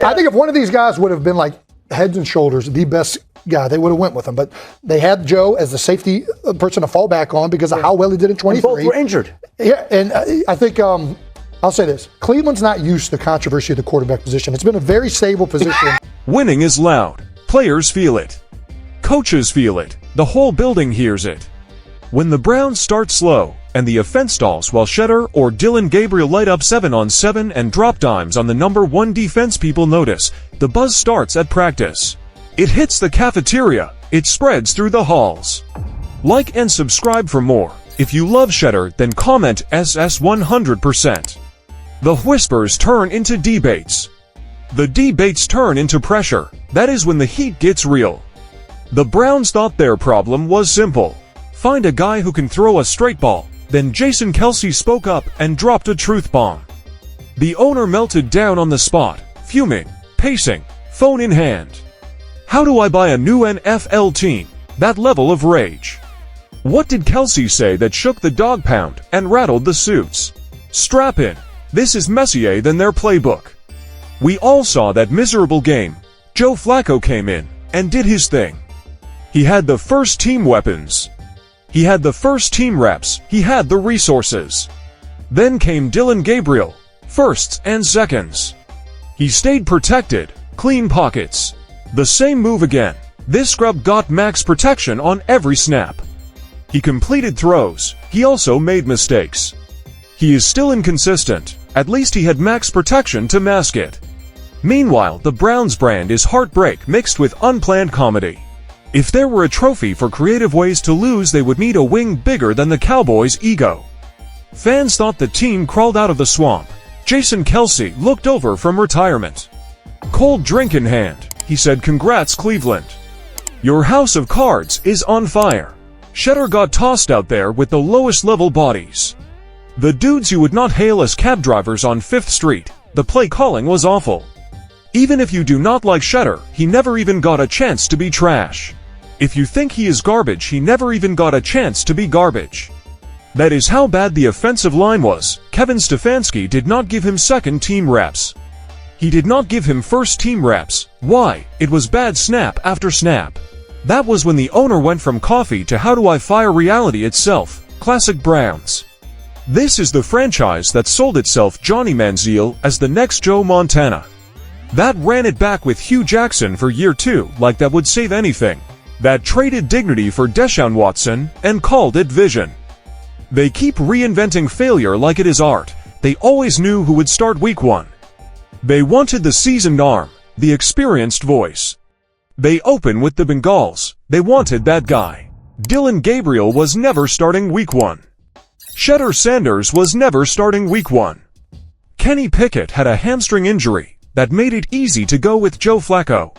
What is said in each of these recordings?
I think if one of these guys would have been like heads and shoulders the best guy, they would have went with him. But they had Joe as the safety person to fall back on because of how well he did in 23. And both were injured. Yeah, and I think I'll say this: Cleveland's not used to the controversy of the quarterback position. It's been a very stable position. Winning is loud. Players feel it. Coaches feel it. The whole building hears it. When the Browns start slow and the offense stalls while Shedeur or Dylan Gabriel light up 7-on-7 and drop dimes on the number 1 defense, people notice. The buzz starts at practice. It hits the cafeteria. It spreads through the halls. Like and subscribe for more. If you love Shedeur, then comment SS 100%. The whispers turn into debates. The debates turn into pressure. That is when the heat gets real. The Browns thought their problem was simple. Find a guy who can throw a straight ball. Then Jason Kelce spoke up and dropped a truth bomb. The owner melted down on the spot, fuming, pacing, phone in hand. How do I buy a new NFL team? That level of rage. What did Kelce say that shook the Dawg Pound and rattled the suits? Strap in. This is messier than their playbook. We all saw that miserable game. Joe Flacco came in and did his thing. He had the first team weapons. He had the first team reps. He had the resources. Then came Dylan Gabriel, firsts and seconds. He stayed protected, clean pockets. The same move again. This scrub got max protection on every snap. He completed throws. He also made mistakes. He is still inconsistent. At least he had max protection to mask it. Meanwhile, the Browns brand is heartbreak mixed with unplanned comedy. If there were a trophy for creative ways to lose, they would need a wing bigger than the Cowboys' ego. Fans thought the team crawled out of the swamp. Jason Kelce looked over from retirement. Cold drink in hand, he said, "Congrats, Cleveland. Your house of cards is on fire." Shedeur got tossed out there with the lowest level bodies. The dudes you would not hail as cab drivers on 5th Street. The play calling was awful. Even if you do not like Shedeur, he never even got a chance to be trash. If you think he is garbage, he never even got a chance to be garbage. That is how bad the offensive line was. Kevin Stefanski did not give him second team reps. He did not give him first team reps. Why? It was bad snap after snap. That was when the owner went from coffee to how do I fire reality itself. Classic Browns. This is the franchise that sold itself Johnny Manziel as the next Joe Montana. That ran it back with Hugh Jackson for year 2 like that would save anything. That traded dignity for Deshaun Watson and called it vision. They keep reinventing failure like it is art. They always knew who would start week 1. They wanted the seasoned arm, the experienced voice. They open with the Bengals. They wanted that guy. Dylan Gabriel was never starting week 1. Shedeur Sanders was never starting week 1. Kenny Pickett had a hamstring injury that made it easy to go with Joe Flacco.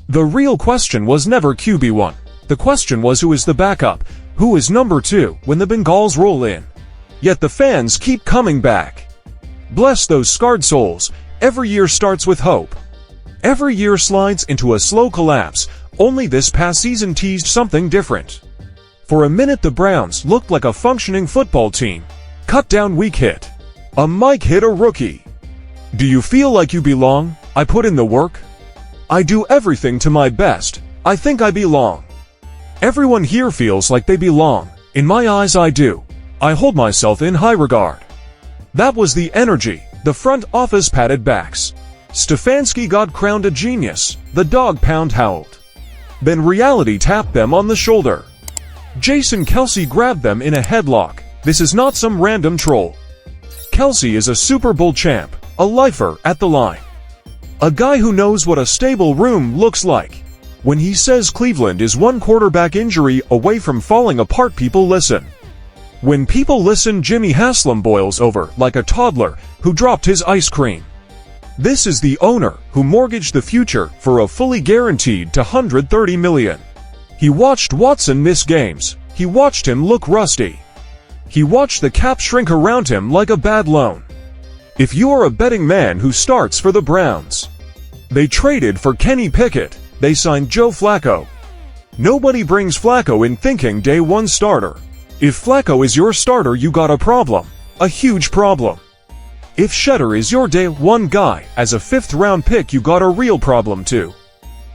The real question was never QB1. The question was who is the backup, who is number 2 when the Bengals roll in. Yet the fans keep coming back. Bless those scarred souls. Every year starts with hope. Every year slides into a slow collapse. Only this past season teased something different. For a minute the Browns looked like a functioning football team. Cut down weak hit. A mic hit a rookie. Do you feel like you belong? I put in the work. I do everything to my best. I think I belong. Everyone here feels like they belong. In my eyes I do. I hold myself in high regard. That was the energy. The front office patted backs. Stefanski got crowned a genius. The Dawg Pound howled. Then reality tapped them on the shoulder. Jason Kelce grabbed them in a headlock. This is not some random troll. Kelce is a Super Bowl champ, a lifer at the line. A guy who knows what a stable room looks like. When he says Cleveland is one quarterback injury away from falling apart, people listen. When people listen, Jimmy Haslam boils over like a toddler who dropped his ice cream. This is the owner who mortgaged the future for a fully guaranteed $130 million. He watched Watson miss games. He watched him look rusty. He watched the cap shrink around him like a bad loan. If you are a betting man who starts for the Browns, they traded for Kenny Pickett. They signed Joe Flacco. Nobody brings Flacco in thinking day 1 starter. If Flacco is your starter, you got a problem. A huge problem. If Shedeur is your day one guy, as a 5th round pick you got a real problem too.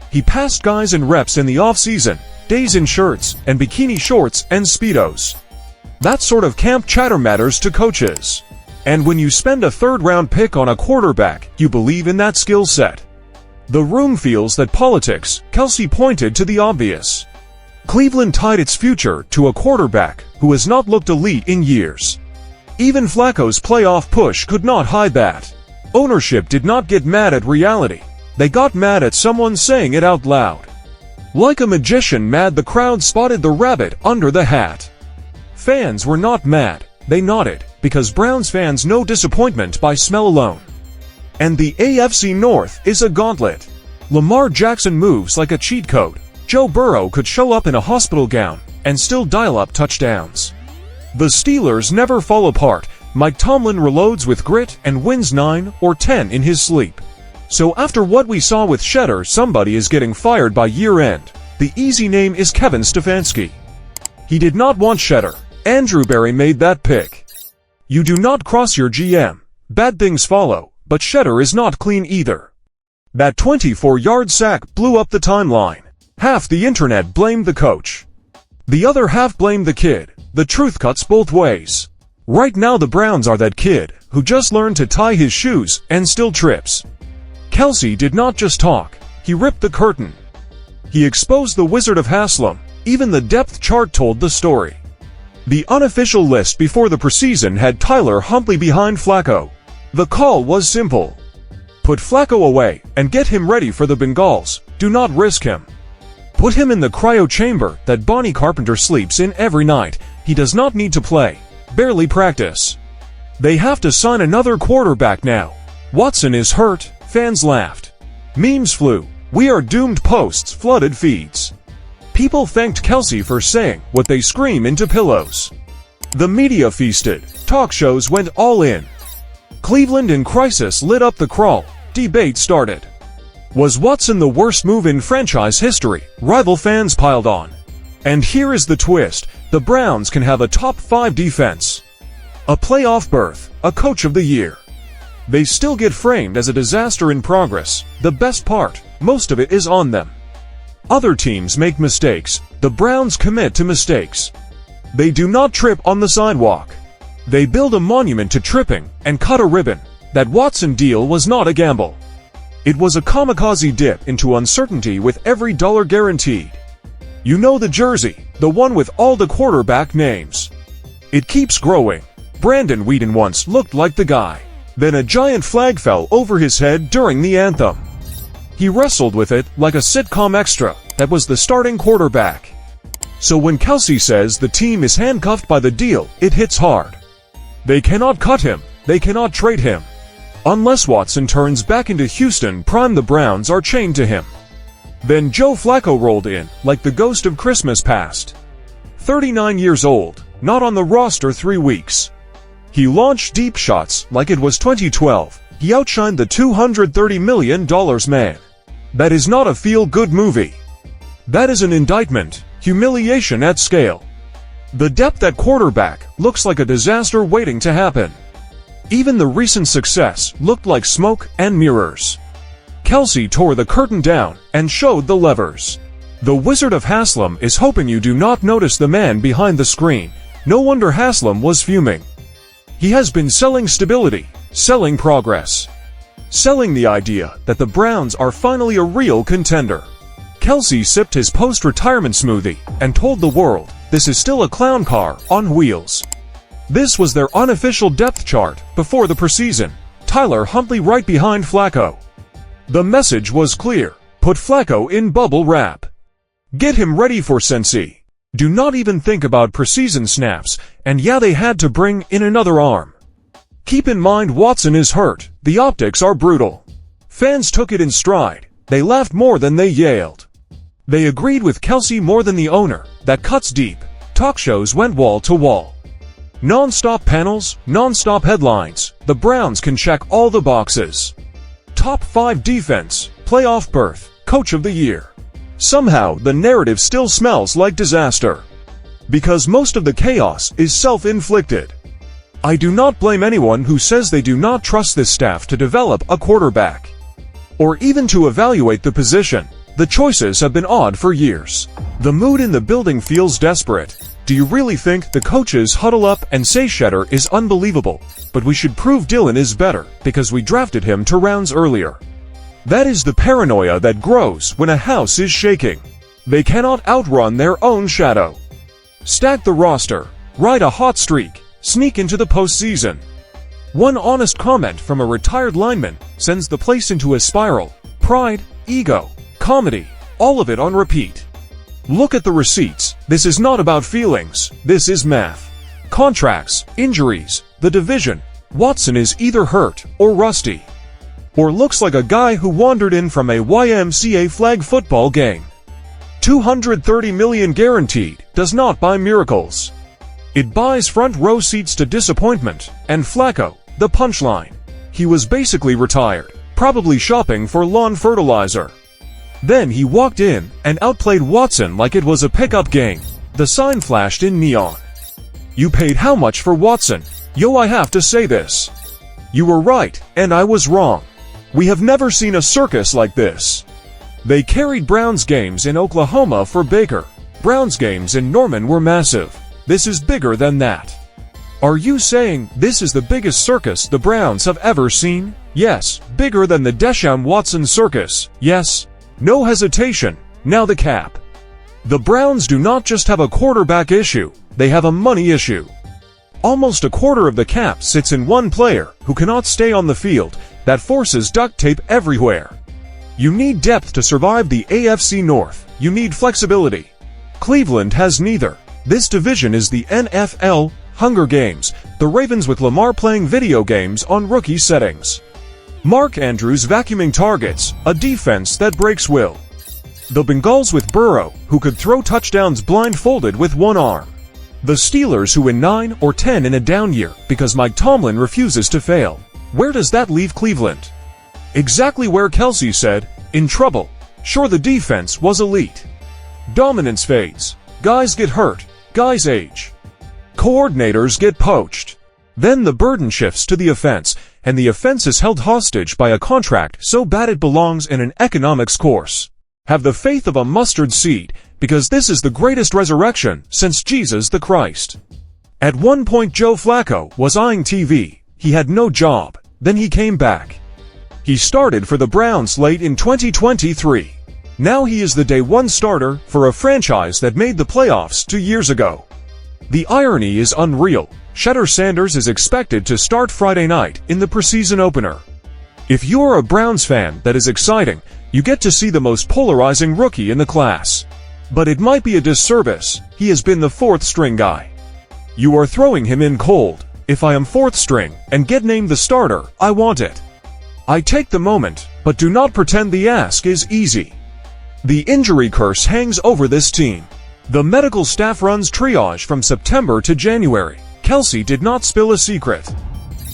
He passed guys in reps in the offseason, days in shirts and bikini shorts and Speedos. That sort of camp chatter matters to coaches. And when you spend a 3rd round pick on a quarterback, you believe in that skill set. The room feels that politics. Kelce pointed to the obvious. Cleveland tied its future to a quarterback who has not looked elite in years. Even Flacco's playoff push could not hide that. Ownership did not get mad at reality. They got mad at someone saying it out loud. Like a magician mad, the crowd spotted the rabbit under the hat. Fans were not mad, they nodded, because Browns fans know disappointment by smell alone. And the AFC North is a gauntlet. Lamar Jackson moves like a cheat code. Joe Burrow could show up in a hospital gown and still dial up touchdowns. The Steelers never fall apart. Mike Tomlin reloads with grit and wins 9 or 10 in his sleep. So after what we saw with Shedeur, somebody is getting fired by year-end. The easy name is Kevin Stefanski. He did not want Shedeur. Andrew Berry made that pick. You do not cross your GM. Bad things follow, but Shedeur is not clean either. That 24-yard sack blew up the timeline. Half the internet blamed the coach. The other half blamed the kid. The truth cuts both ways. Right now the Browns are that kid who just learned to tie his shoes and still trips. Kelce did not just talk, he ripped the curtain. He exposed the Wizard of Haslam. Even the depth chart told the story. The unofficial list before the preseason had Tyler Huntley behind Flacco. The call was simple. Put Flacco away and get him ready for the Bengals. Do not risk him. Put him in the cryo chamber that Bonnie Carpenter sleeps in every night. He does not need to play. Barely practice. They have to sign another quarterback now. Watson is hurt. Fans laughed. Memes flew. We are doomed posts flooded feeds. People thanked Kelce for saying what they scream into pillows. The media feasted. Talk shows went all in. Cleveland in crisis lit up the crawl. Debate started. Was Watson the worst move in franchise history? Rival fans piled on. And here is the twist. The Browns can have a top 5 defense, a playoff berth, a coach of the year. They still get framed as a disaster in progress. The best part, most of it is on them. Other teams make mistakes. The Browns commit to mistakes. They do not trip on the sidewalk. They build a monument to tripping and cut a ribbon. That Watson deal was not a gamble. It was a kamikaze dip into uncertainty with every dollar guaranteed. You know the jersey, the one with all the quarterback names. It keeps growing. Brandon Weeden once looked like the guy. Then a giant flag fell over his head during the anthem. He wrestled with it like a sitcom extra. That was the starting quarterback. So when Kelce says the team is handcuffed by the deal, it hits hard. They cannot cut him. They cannot trade him. Unless Watson turns back into Houston prime, the Browns are chained to him. Then Joe Flacco rolled in like the ghost of Christmas past. 39 years old, not on the roster 3 weeks. He launched deep shots like it was 2012. He outshined the $230 million man. That is not a feel-good movie. That is an indictment, humiliation at scale. The depth at quarterback looks like a disaster waiting to happen. Even the recent success looked like smoke and mirrors. Kelce tore the curtain down and showed the levers. The Wizard of Haslam is hoping you do not notice the man behind the screen. No wonder Haslam was fuming. He has been selling stability, selling progress, selling the idea that the Browns are finally a real contender. Kelce sipped his post-retirement smoothie and told the world, this is still a clown car on wheels. This was their unofficial depth chart before the preseason. Tyler Huntley right behind Flacco. The message was clear. Put Flacco in bubble wrap. Get him ready for Cincy. Do not even think about preseason snaps, and yeah, they had to bring in another arm. Keep in mind Watson is hurt. The optics are brutal. Fans took it in stride. They laughed more than they yelled. They agreed with Kelce more than the owner. That cuts deep. Talk shows went wall to wall. Non-stop panels, non-stop headlines. The Browns can check all the boxes. Top 5 defense, playoff berth, coach of the year. Somehow, the narrative still smells like disaster. Because most of the chaos is self-inflicted. I do not blame anyone who says they do not trust this staff to develop a quarterback, or even to evaluate the position. The choices have been odd for years. The mood in the building feels desperate. Do you really think the coaches huddle up and say Shedeur is unbelievable, but we should prove Dylan is better because we drafted him 2 rounds earlier? That is the paranoia that grows when a house is shaking. They cannot outrun their own shadow. Stack the roster, ride a hot streak, sneak into the postseason. One honest comment from a retired lineman sends the place into a spiral. Pride, ego, comedy, all of it on repeat. Look at the receipts. This is not about feelings. This is math. Contracts, injuries, the division. Watson is either hurt or rusty, or looks like a guy who wandered in from a YMCA flag football game. $230 million guaranteed does not buy miracles. It buys front row seats to disappointment. And Flacco, the punchline. He was basically retired, probably shopping for lawn fertilizer. Then he walked in and outplayed Watson like it was a pickup game. The sign flashed in neon. You paid how much for Watson? Yo, I have to say this. You were right, and I was wrong. We have never seen a circus like this. They carried Browns games in Oklahoma for Baker. Browns games in Norman were massive. This is bigger than that. Are you saying this is the biggest circus the Browns have ever seen? Yes. Bigger than the Deshaun Watson circus? Yes. No hesitation. Now the cap. The Browns do not just have a quarterback issue, they have a money issue. Almost a quarter of the cap sits in one player who cannot stay on the field. That forces duct tape everywhere. You need depth to survive the AFC North. You need flexibility. Cleveland has neither. This division is the NFL Hunger Games, the Ravens with Lamar playing video games on rookie settings. Mark Andrews vacuuming targets, a defense that breaks will. The Bengals with Burrow, who could throw touchdowns blindfolded with one arm. The Steelers who win 9 or 10 in a down year because Mike Tomlin refuses to fail. Where does that leave Cleveland? Exactly where Kelce said, in trouble. Sure, the defense was elite. Dominance fades. Guys get hurt. Guys age. Coordinators get poached. Then the burden shifts to the offense, and the offense is held hostage by a contract so bad it belongs in an economics course. Have the faith of a mustard seed, because this is the greatest resurrection since Jesus the Christ. At one point Joe Flacco was eyeing TV. He had no job. Then he came back. He started for the Browns late in 2023. Now he is the day one starter for a franchise that made the playoffs 2 years ago. The irony is unreal. Shedeur Sanders is expected to start Friday night in the preseason opener. If you're a Browns fan, that is exciting. You get to see the most polarizing rookie in the class. But it might be a disservice. He has been the 4th string guy. You are throwing him in cold. If I am 4th string and get named the starter, I want it. I take the moment, but do not pretend the ask is easy. The injury curse hangs over this team. The medical staff runs triage from September to January. Kelce did not spill a secret.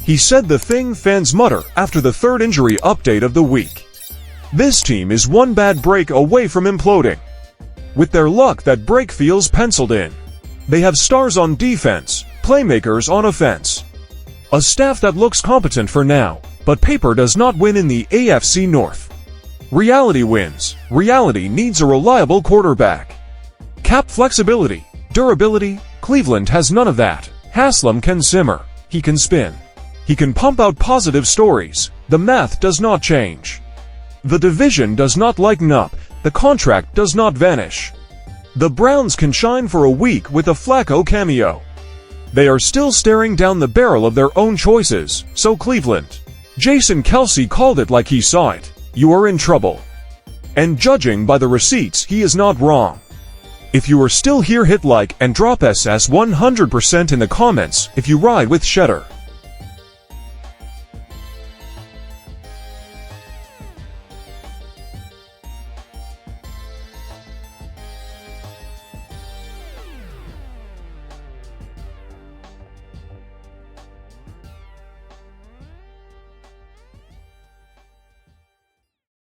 He said the thing fans mutter after the 3rd injury update of the week. This team is one bad break away from imploding. With their luck, that break feels penciled in. They have stars on defense, playmakers on offense. A staff that looks competent for now, but paper does not win in the AFC North. Reality wins. Reality needs a reliable quarterback. Cap flexibility, durability, Cleveland has none of that. Haslam can simmer. He can spin. He can pump out positive stories. The math does not change. The division does not lighten up. The contract does not vanish. The Browns can shine for a week with a Flacco cameo. They are still staring down the barrel of their own choices, so Cleveland. Jason Kelce called it like he saw it. You are in trouble. And judging by the receipts, he is not wrong. If you are still here, hit like and drop SS 100% in the comments if you ride with Shedeur.